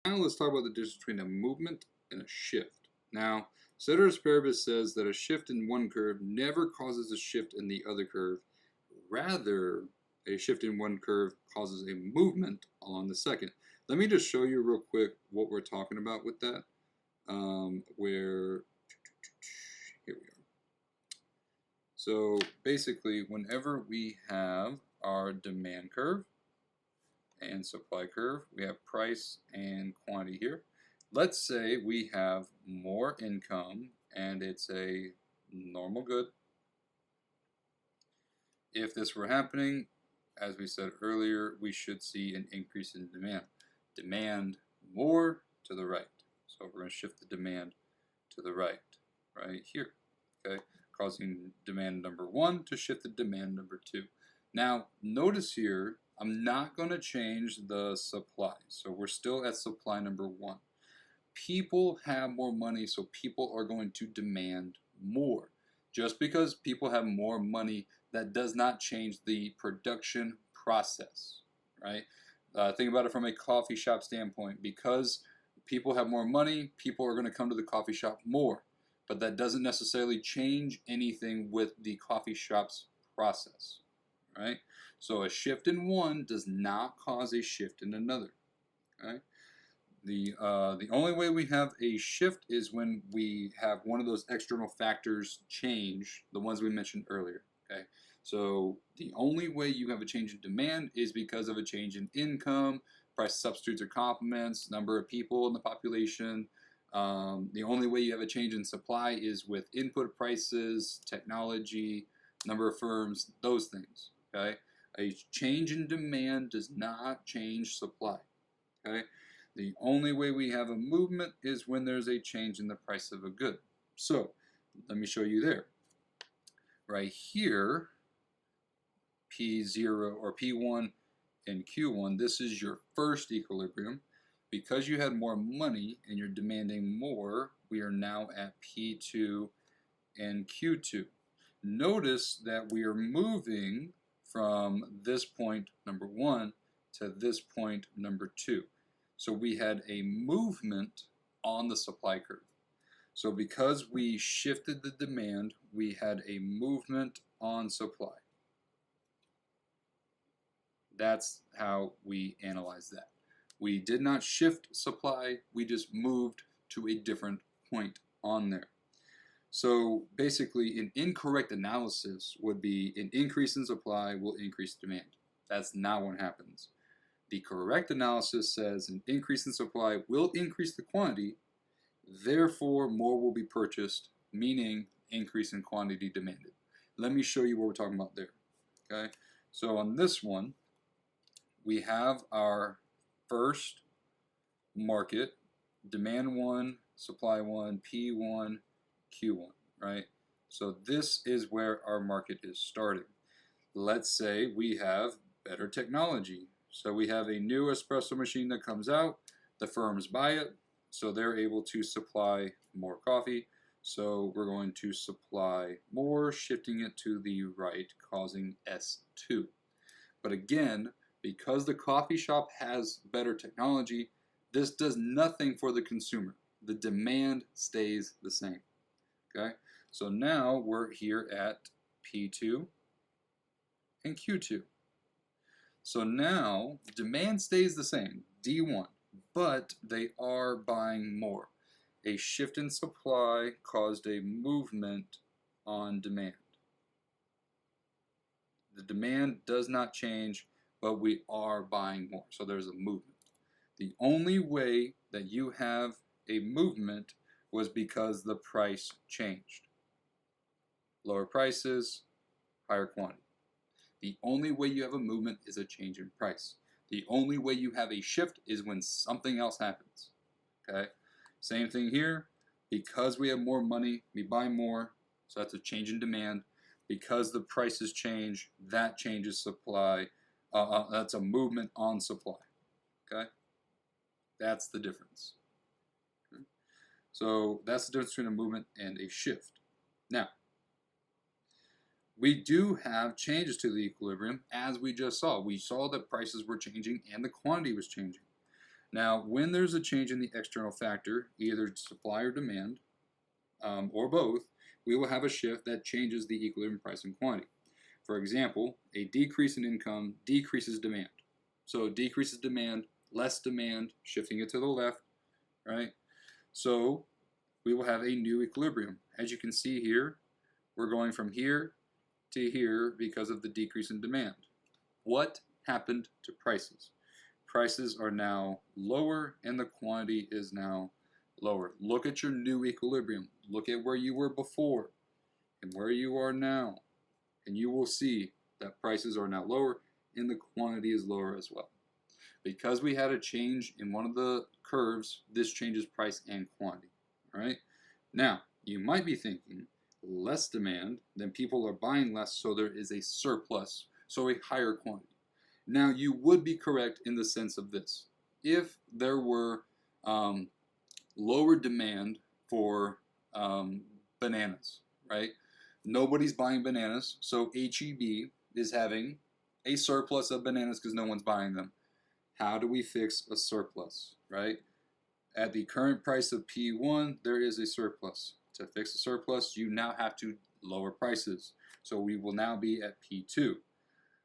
Now let's talk about the difference between a movement and a shift. Now, ceteris paribus says that a shift in one curve never causes a shift in the other curve. Rather, a shift in one curve causes a movement along the second. Let me just show you real quick what we're talking about with that. Here we are. So basically, whenever we have our demand curve and supply curve, we have price and quantity here. Let's say we have more income and it's a normal good. If this were happening, as we said earlier, we should see an increase in demand. Demand more to the right. So we're going to shift the demand to the right here, okay, causing demand number 1 to shift to demand number 2. Now, notice here, I'm not going to change the supply. So we're still at supply number 1. People have more money, so people are going to demand more. Just because people have more money, that does not change the production process, right? Think about it from a coffee shop standpoint. Because people have more money, people are going to come to the coffee shop more. But that doesn't necessarily change anything with the coffee shop's process, right? So a shift in one does not cause a shift in another, right? The only way we have a shift is when we have one of those external factors change, the ones we mentioned earlier, okay? So the only way you have a change in demand is because of a change in income, price substitutes or complements, number of people in the population. The only way you have a change in supply is with input prices, technology, number of firms, those things, okay? A change in demand does not change supply, okay? The only way we have a movement is when there's a change in the price of a good. So let me show you there. Right here, P0 or P1 and Q1, this is your first equilibrium. Because you had more money and you're demanding more, we are now at P2 and Q2. Notice that we are moving from this point, number 1, to this point, number 2. So we had a movement on the supply curve. So because we shifted the demand, we had a movement on supply. That's how we analyze that. We did not shift supply, we just moved to a different point on there. So basically, an incorrect analysis would be an increase in supply will increase demand. That's not what happens. The correct analysis says an increase in supply will increase the quantity, therefore more will be purchased, meaning increase in quantity demanded. Let me show you what we're talking about there. Okay, so on this one, we have our first market, demand 1, supply 1, P1, Q1, right? So this is where our market is starting. Let's say we have better technology. So we have a new espresso machine that comes out, the firms buy it, so they're able to supply more coffee. So we're going to supply more, shifting it to the right, causing S2. But again, because the coffee shop has better technology, this does nothing for the consumer. The demand stays the same, okay? So now we're here at P2 and Q2. So now demand stays the same, D1, but they are buying more. A shift in supply caused a movement on demand. The demand does not change, but we are buying more, so there's a movement. The only way that you have a movement was because the price changed. Lower prices, higher quantity. The only way you have a movement is a change in price. The only way you have a shift is when something else happens. Okay? Same thing here. Because we have more money, we buy more. So that's a change in demand. Because the prices change, that changes supply. That's a movement on supply. Okay? That's the difference. Okay? So that's the difference between a movement and a shift. Now, we do have changes to the equilibrium, as we just saw. We saw that prices were changing and the quantity was changing. Now, when there's a change in the external factor, either supply or demand, or both, we will have a shift that changes the equilibrium price and quantity. For example, a decrease in income decreases demand. So it decreases demand, less demand, shifting it to the left, right? So we will have a new equilibrium. As you can see here, we're going from here to here because of the decrease in demand. What happened to prices? Prices are now lower and the quantity is now lower. Look at your new equilibrium. Look at where you were before and where you are now. And you will see that prices are now lower and the quantity is lower as well. Because we had a change in one of the curves, this changes price and quantity. All right? Now, you might be thinking, less demand, then people are buying less, so there is a surplus, so a higher quantity. Now, you would be correct in the sense of this. If there were lower demand for bananas, right? Nobody's buying bananas, so HEB is having a surplus of bananas because no one's buying them. How do we fix a surplus, right? At the current price of P1, there is a surplus. To fix a surplus, you now have to lower prices. So we will now be at P2.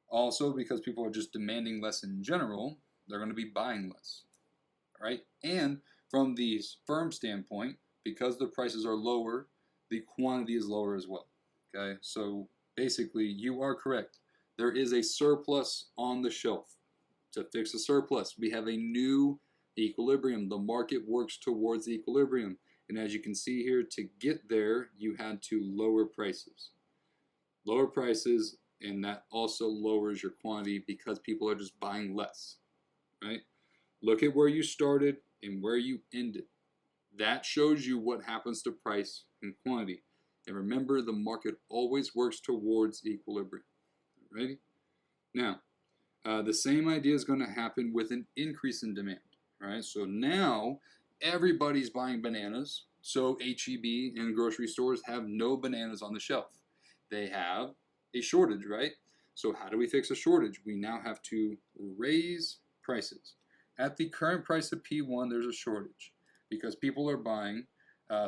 Also, because people are just demanding less in general, they're going to be buying less, right? And from the firm standpoint, because the prices are lower, the quantity is lower as well. Okay, so basically, you are correct. There is a surplus on the shelf. To fix a surplus, we have a new equilibrium. The market works towards the equilibrium. And as you can see here, to get there, you had to lower prices. Lower prices, and that also lowers your quantity because people are just buying less, right? Look at where you started and where you ended. That shows you what happens to price and quantity. And remember, the market always works towards equilibrium. Ready? Now, the same idea is going to happen with an increase in demand. Right? So now everybody's buying bananas. So HEB and grocery stores have no bananas on the shelf. They have a shortage, right? So how do we fix a shortage? We now have to raise prices. At the current price of P1, there's a shortage because people are buying.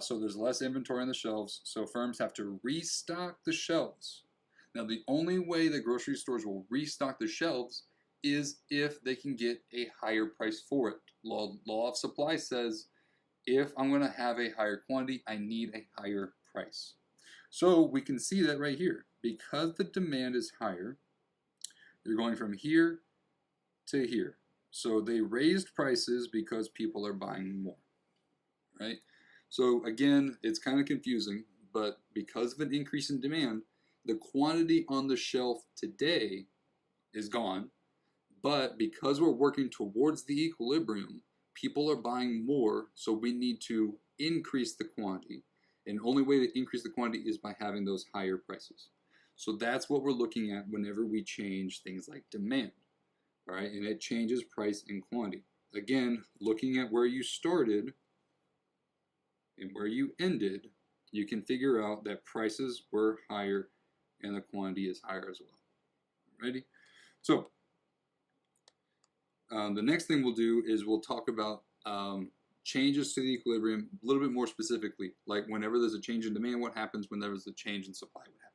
So there's less inventory on the shelves, so firms have to restock the shelves. Now, the only way that grocery stores will restock the shelves is if they can get a higher price for it. Law of supply says if I'm going to have a higher quantity, I need a higher price. So we can see that right here. Because the demand is higher, you're going from here to here. So they raised prices because people are buying more, right? So again, it's kind of confusing, but because of an increase in demand, the quantity on the shelf today is gone, but because we're working towards the equilibrium, people are buying more, so we need to increase the quantity. And the only way to increase the quantity is by having those higher prices. So that's what we're looking at whenever we change things like demand, all right? And it changes price and quantity. Again, looking at where you started and where you ended, you can figure out that prices were higher and the quantity is higher as well. Ready? So the next thing we'll do is we'll talk about changes to the equilibrium a little bit more specifically, like whenever there's a change in demand, what happens when there was a change in supply, what happens.